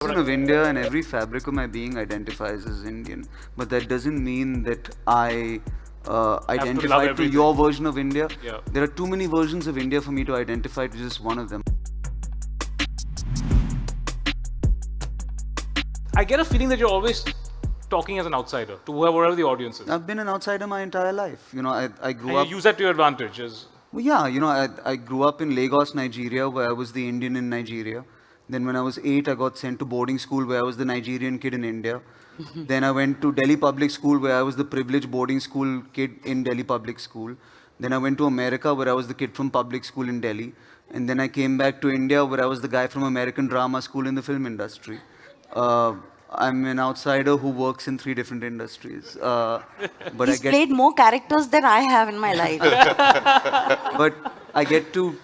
Of India, and every fabric of my being identifies as Indian. But that doesn't mean that I identify to your version of India. Yeah. There are too many versions of India for me to identify to just one of them. I get a feeling that you're always talking as an outsider to whoever the audience is. I've been an outsider my entire life. You know, I grew And up. you use that to your advantage. Well, yeah, you know, I grew up in Lagos, Nigeria, where I was the Indian in Nigeria. Then when I was 8, I got sent to boarding school where I was the Nigerian kid in India. Then I went to Delhi Public School where I was the privileged boarding school kid in Delhi Public School. Then I went to America where I was the kid from public school in Delhi. And then I came back to India where I was the guy from American drama school in the film industry. I'm an outsider who works in 3 different industries. But He's played more characters than I have in my life. But I get to,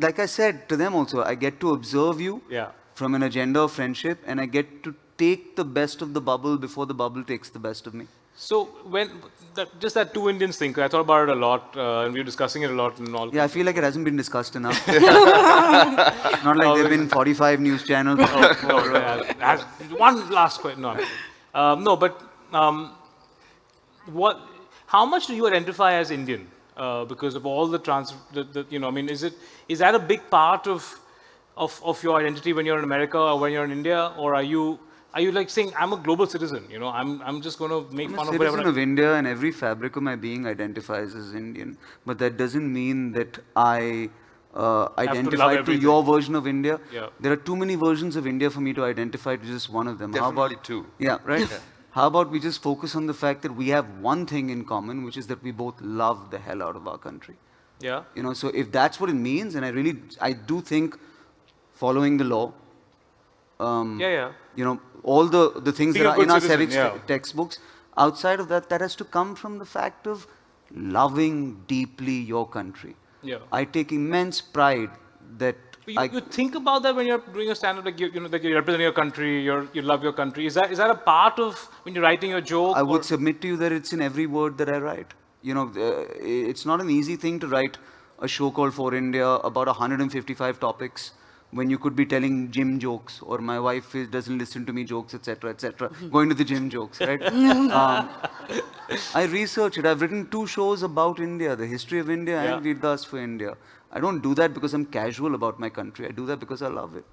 like I said to them also, I get to observe you from an agenda of friendship, and I get to take the best of the bubble before the bubble takes the best of me. So when just that two Indians thing, I thought about it a lot, and we were discussing it a lot and all. Yeah, I feel like it hasn't been discussed enough. Not like there have been 45 news channels. One last question. No, but how much do you identify as Indian? Because of all the you know, I mean, is that a big part of your identity when you're in America or when you're in India, or are you like saying I'm a global citizen? You know, I'm just going to make fun of whatever. I'm a citizen of India, and every fabric of my being identifies as Indian. But that doesn't mean that I identify to your version of India. Yeah. There are too many versions of India for me to identify to just one of them. Definitely How about two? Yeah, right. How about we just focus on the fact that we have one thing in common, which is that we both love the hell out of our country. Yeah. You know, so if that's what it means, and I do think following the law. You know, all the things Being that are in our citizen, civics textbooks, outside of that, that has to come from the fact of loving deeply your country. Yeah. I take immense pride that you think about that when you're doing a stand-up, like you know, that you're representing your country, you love your country. Is that a part of when you're writing your joke? I would submit to you that it's in every word that I write. You know, it's not an easy thing to write a show called For India about 155 topics when you could be telling gym jokes, or my wife doesn't listen to me jokes, etc., etc. Going to the gym jokes, right? I research it. I've written 2 shows about India, the history of India and Vir Das for India. I don't do that because I'm casual about my country. I do that because I love it.